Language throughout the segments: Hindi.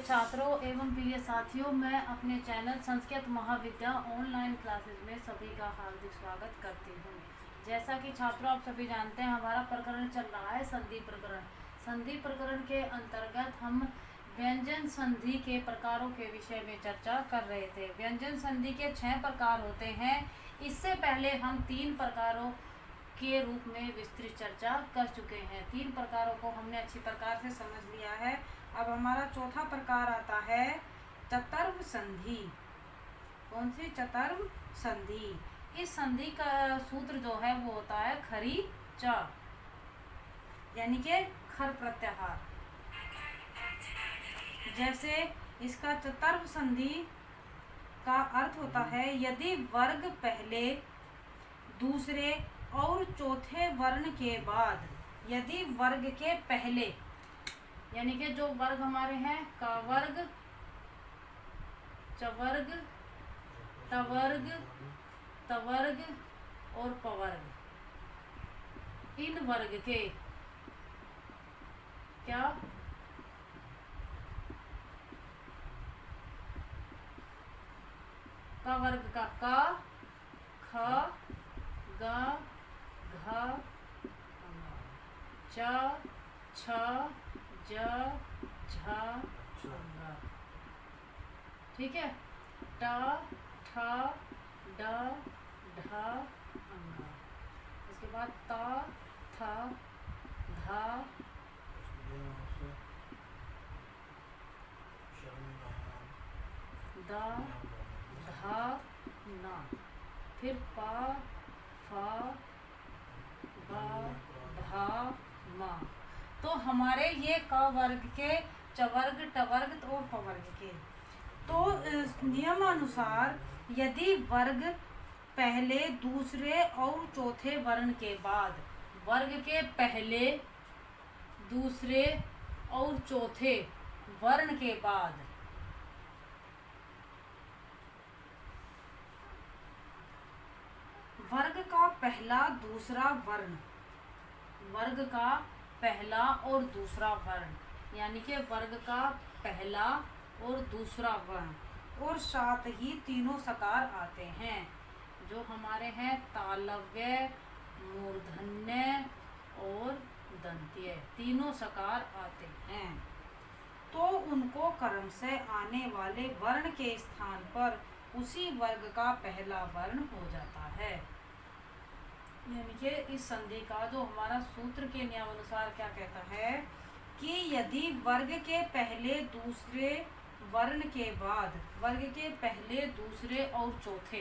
छात्रों एवं प्रिय साथियों, मैं अपने चैनल संस्कृत महाविद्या ऑनलाइन क्लासेस में सभी का हार्दिक स्वागत करती हूँ। जैसा कि छात्रों आप सभी जानते हैं, हमारा प्रकरण चल रहा है संधि प्रकरण। संधि प्रकरण के अंतर्गत हम व्यंजन संधि के प्रकारों के विषय में चर्चा कर रहे थे। व्यंजन संधि के 6 प्रकार होते हैं। इससे पहले हम 3 प्रकारों के रूप में विस्तृत चर्चा कर चुके हैं। 3 प्रकारों को हमने अच्छी प्रकार से समझ लिया है। अब हमारा चौथा प्रकार आता है चतुर्व संधि। कौन सी? चतुर्व संधि। इस संधि का सूत्र जो है वो होता है खरी च, यानी कि खर प्रत्याहार। जैसे इसका चतुर्व संधि का अर्थ होता है यदि वर्ग पहले, दूसरे और चौथे वर्ण के बाद, यदि वर्ग के पहले यानी कि जो वर्ग हमारे हैं का वर्ग, चवर्ग, तवर्ग, तवर्ग और पवर्ग, इन वर्ग के क्या का वर्ग का का, ख, ग, घ, च, छ, ज, झ, ङ। ठीक है। ट, ठ, ड, ढ, ङ। इसके बाद त, थ, ध, द, ध, न। फिर प, फ, ब, भ, म। तो हमारे ये क वर्ग के, चवर्ग, टवर्ग और पवर्ग के। तो नियमानुसार यदि वर्ग पहले, दूसरे और चौथे वर्ण के बाद, वर्ग के पहले, दूसरे और चौथे वर्ण के बाद वर्ग का पहला, दूसरा वर्ण, वर्ग का पहला और दूसरा वर्ण, यानी कि वर्ग का पहला और दूसरा वर्ण और साथ ही तीनों सकार आते हैं, जो हमारे हैं तालव्य, मूर्धन्य और दंत्य, तीनों सकार आते हैं। तो उनको क्रम से आने वाले वर्ण के स्थान पर उसी वर्ग का पहला वर्ण हो जाता है। यानी कि इस संधि का जो हमारा सूत्र के नियमानुसार क्या कहता है कि यदि वर्ग के पहले, दूसरे वर्ण के बाद, वर्ग के पहले, दूसरे और चौथे,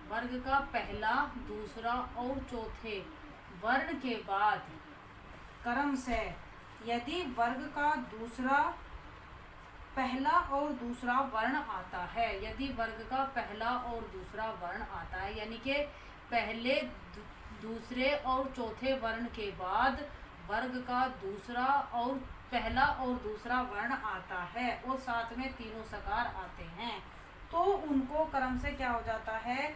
वर्ग का पहला, दूसरा और चौथे वर्ण के बाद क्रम से यदि वर्ग का दूसरा, पहला और दूसरा वर्ण आता है, यदि वर्ग का पहला और दूसरा वर्ण आता है, यानी कि पहले, दूसरे और चौथे वर्ण के बाद वर्ग का दूसरा और पहला और दूसरा वर्ण आता है और साथ में तीनों सकार आते हैं, तो उनको क्रम से क्या हो जाता है,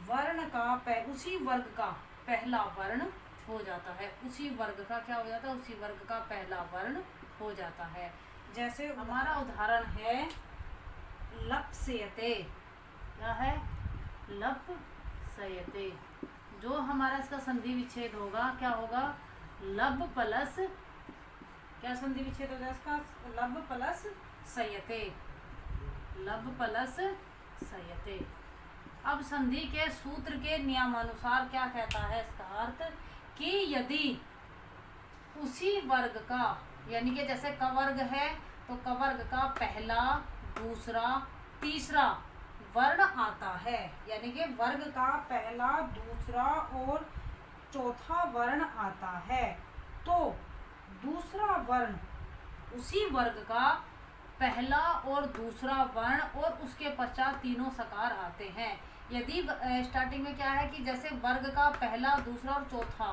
वर्ण का उसी वर्ग का पहला वर्ण हो जाता है। उसी वर्ग का क्या हो जाता है? उसी वर्ग का पहला वर्ण हो जाता है। जैसे हमारा उदाहरण है लप्स्यते। क्या है? लप्स्यते। जो हमारा इसका संधि विच्छेद होगा क्या होगा? लब प्लस, क्या संधि विच्छेद होगा इसका? लब प्लस स्यते, लब प्लस स्यते। अब संधि के सूत्र के नियमानुसार क्या कहता है इसका अर्थ कि यदि उसी वर्ग का, यानी कि जैसे क वर्ग है तो क वर्ग का पहला, दूसरा, तीसरा वर्ण आता है, यानी कि वर्ग का पहला, दूसरा और चौथा वर्ण आता है, तो दूसरा वर्ण उसी वर्ग का पहला और दूसरा वर्ण और उसके पश्चात तीनों सकार आते हैं। यदि स्टार्टिंग में क्या है कि जैसे वर्ग का पहला, दूसरा और चौथा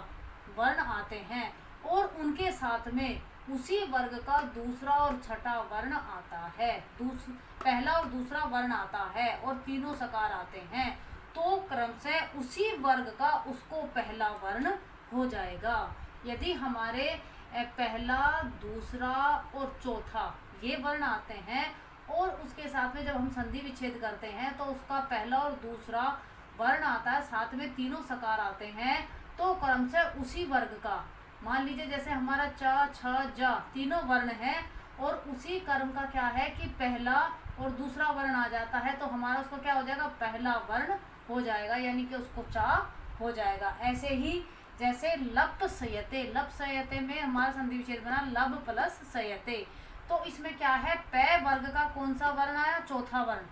वर्ण आते हैं और उनके साथ में उसी वर्ग का दूसरा और छठा वर्ण आता है, पहला और दूसरा वर्ण आता है और तीनों सकार आते हैं, तो क्रम से उसी वर्ग का उसको पहला वर्ण हो जाएगा। यदि हमारे पहला, दूसरा और चौथा ये वर्ण आते हैं और उसके साथ में जब हम संधि विच्छेद करते हैं तो उसका पहला और दूसरा वर्ण आता है, साथ में तीनों सकार आते हैं, तो क्रम से उसी वर्ग का, मान लीजिए जैसे हमारा च छ ज तीनों वर्ण है और उसी क्रम का क्या है कि पहला और दूसरा वर्ण आ जाता है, तो हमारा उसको क्या हो जाएगा, पहला वर्ण हो जाएगा, यानी कि उसको चा हो जाएगा। ऐसे ही जैसे लप सयते, लप सयते में हमारा संधि विच्छेद बना लब प्लस सयते, तो इसमें क्या है, पै वर्ग का कौन सा वर्ण आया, चौथा वर्ण,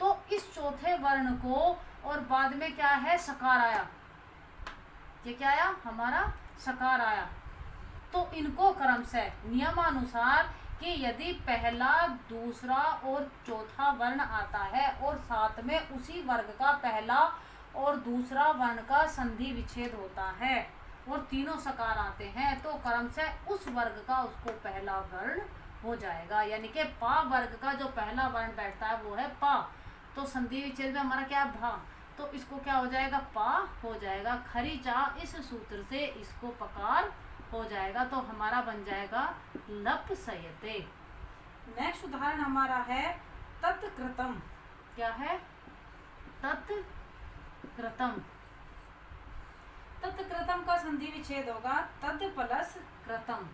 तो इस चौथे वर्ण को और बाद में क्या है, सकार आया, ये क्या आया, हमारा सकार आया, तो इनको क्रम से नियमानुसार कि यदि पहला दूसरा और चौथा वर्ण आता है और साथ में उसी वर्ग का पहला और दूसरा वर्ण का संधि विच्छेद होता है और तीनों सकार आते हैं, तो क्रम से उस वर्ग का उसको पहला वर्ण हो जाएगा, यानी कि पा वर्ग का जो पहला वर्ण बैठता है वो है पा, तो संधि विच्छेद में हमारा क्या भा, तो इसको क्या हो जाएगा, पा हो जाएगा, खरी चा इस सूत्र से इसको पकार हो जाएगा, तो हमारा बन जाएगा लप सयते। नेक्स्ट उदाहरण हमारा है तत्कृतम, क्या है, तत्कृतम, तत्कृतम का संधि विच्छेद होगा तद प्लस कृतम,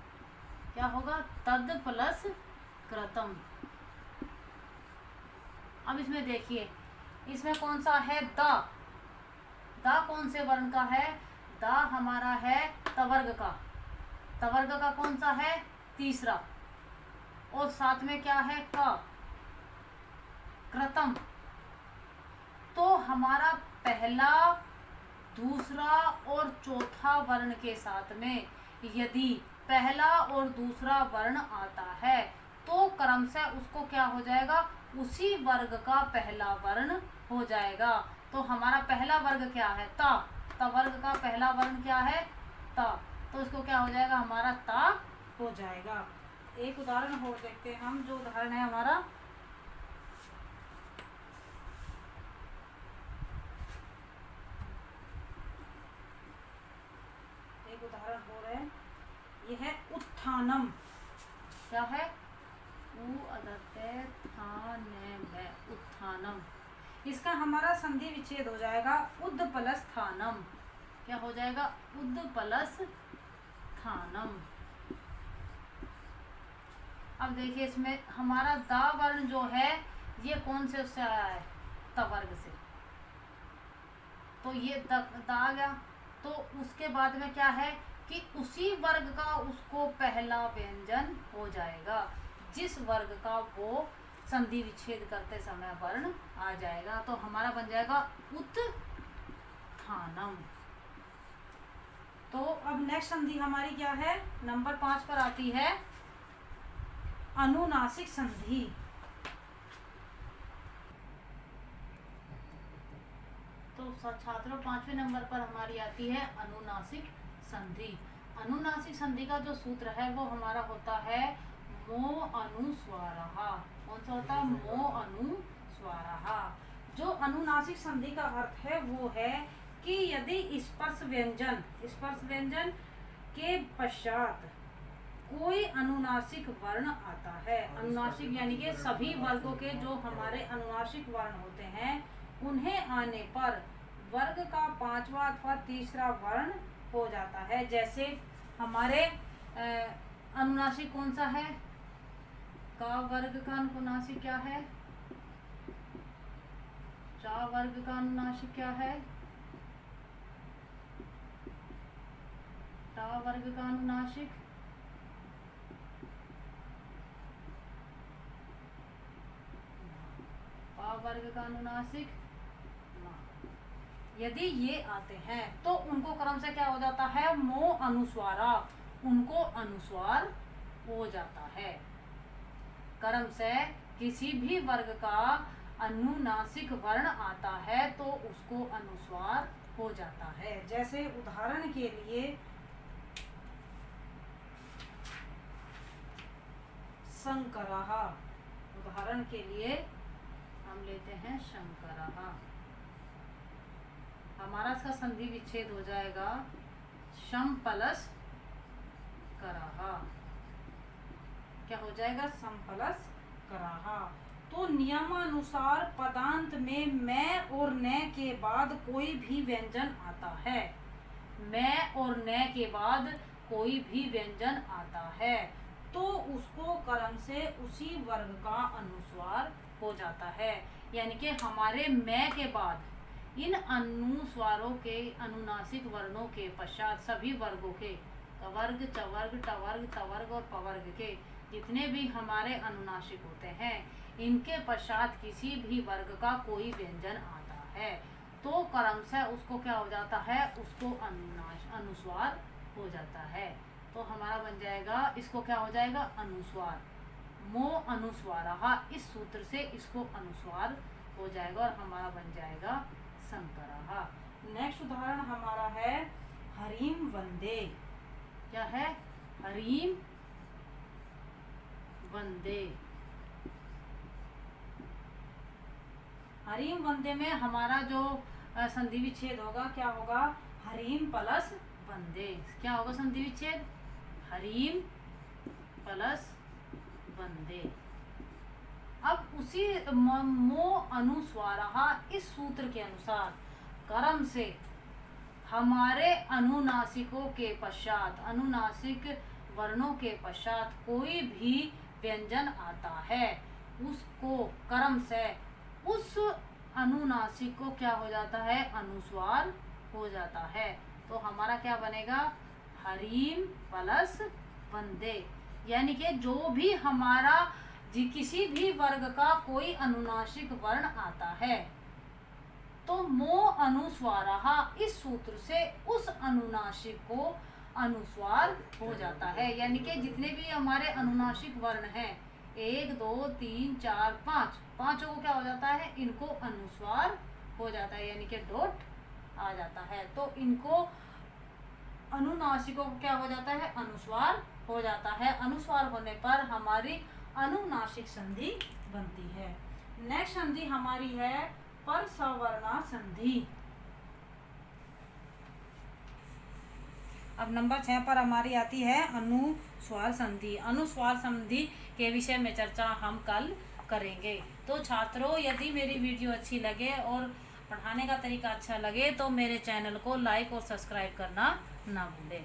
क्या होगा, तद प्लस कृतम। अब इसमें देखिए, इसमें कौन सा है, दा कौन से वर्ण का है, दा हमारा है तवर्ग का, तवर्ग का कौन सा है, तीसरा, और साथ में क्या है, क कृतम, तो हमारा पहला दूसरा और चौथा वर्ण के साथ में यदि पहला और दूसरा वर्ण आता है तो क्रम से उसको क्या हो जाएगा, उसी वर्ग का पहला वर्ण हो जाएगा, तो हमारा पहला वर्ग क्या है, ता, वर्ग का पहला वर्ण क्या है, ता, तो इसको क्या हो जाएगा, हमारा ता हो जाएगा। एक उदाहरण हो देखते हैं हम, जो उदाहरण है हमारा एक उदाहरण हो रहा है, यह है उत्थानम, क्या है, उत्थानम, इसका हमारा संधि विच्छेद हो जाएगा उद प्लस थानम, क्या हो जाएगा, उद प्लस थानम। अब देखिए इसमें हमारा दा वर्ण जो है ये कौन से उससे आया है, तवर्ग से, तो ये दा आ गया, तो उसके बाद में क्या है कि उसी वर्ग का उसको पहला व्यंजन हो जाएगा, जिस वर्ग का वो संधि विच्छेद करते समय वर्ण आ जाएगा, तो हमारा बन जाएगा उत्थानम। तो अब नेक्स्ट संधि हमारी क्या है, नंबर 5 पर आती है अनुनासिक संधि। तो छात्रों 5वें नंबर पर हमारी आती है अनुनासिक संधि। अनुनासिक संधि का जो सूत्र है वो हमारा होता है मो अनुस्वारः, कौन सा होता है, मो अनुस्वारः। जो अनुनासिक संधि का अर्थ है वो है कि यदि स्पर्श व्यंजन के पश्चात कोई अनुनासिक वर्ण आता है, अनुनासिक यानी कि सभी वर्गों के जो हमारे अनुनासिक वर्ण होते हैं उन्हें आने पर वर्ग का 5वां अथवा तीसरा वर्ण हो जाता है। जैसे हमारे अनुनासिक कौन सा है, का वर्ग का अनुनासिक क्या है, चा वर्ग का अनुनासिक क्या है, टा वर्ग का अनुनासिक, पा वर्ग का अनुनासिक, यदि ये आते हैं तो उनको क्रम से क्या हो जाता है, मो अनुस्वारा, उनको अनुस्वार हो जाता है। क्रम से किसी भी वर्ग का अनुनासिक वर्ण आता है तो उसको अनुस्वार हो जाता है। जैसे उदाहरण के लिए शंकरः, उदाहरण के लिए हम लेते हैं शंकरः, हमारा इसका संधि विच्छेद हो जाएगा शम प्लस करः, क्या हो जाएगा, सम प्लस कराहा। तो नियमानुसार पदांत में मैं और न के बाद कोई भी व्यंजन आता है, मैं और न के बाद कोई भी व्यंजन आता है तो उसको क्रम से उसी वर्ग का अनुस्वार हो जाता है। यानी कि हमारे मैं के बाद इन अनुस्वारों के अनुनासिक वर्णों के पश्चात सभी वर्गों के कवर्ग, चवर्ग, टवर्ग, तवर्ग और पवर्ग के जितने भी हमारे अनुनासिक होते हैं इनके पश्चात किसी भी वर्ग का कोई व्यंजन आता है तो क्रम से उसको क्या हो जाता है, उसको अनुस्वार हो जाता है। तो हमारा बन जाएगा, इसको क्या हो जाएगा, अनुस्वार। मो अनुस्वारहा, इस सूत्र से इसको अनुस्वार हो जाएगा और हमारा बन जाएगा संकरहा। नेक्स्ट उदाहरण हमारा है हरीम वंदे। क्या है, हरीम वंदे। हरीम वंदे में हमारा जो संधि विच्छेद होगा क्या होगा, हरीम प्लस वंदे। क्या होगा संधि विच्छेद, हरीम प्लस वंदे। अब उसी मो अनुस्वारहा इस सूत्र के अनुसार क्रम से हमारे अनुनासिकों के पश्चात, अनुनासिक वर्णों के पश्चात कोई भी व्यंजन आता है उसको क्रम से उस अनुनासिक को क्या हो जाता है, अनुस्वार हो जाता है। तो हमारा क्या बनेगा, हरीम प्लस वंदे। यानी कि जो भी हमारा किसी भी वर्ग का कोई अनुनासिक वर्ण आता है तो मो अनुस्वारहा इस सूत्र से उस अनुनासिक को अनुस्वार हो जाता है। यानी कि जितने भी हमारे अनुनासिक वर्ण हैं 1 2 3 4 5, पांचों को क्या हो जाता है, इनको अनुस्वार हो जाता है, यानी कि डॉट आ जाता है। तो इनको अनुनासिकों को क्या हो जाता है, अनुस्वार हो जाता है। अनुस्वार होने पर हमारी अनुनासिक संधि बनती है। नेक्स्ट संधि हमारी है पर सवर्णा संधि। अब नंबर 6 पर हमारी आती है अनुस्वार संधि। अनुस्वार संधि के विषय में चर्चा हम कल करेंगे। तो छात्रों, यदि मेरी वीडियो अच्छी लगे और पढ़ाने का तरीका अच्छा लगे तो मेरे चैनल को लाइक और सब्सक्राइब करना ना भूलें।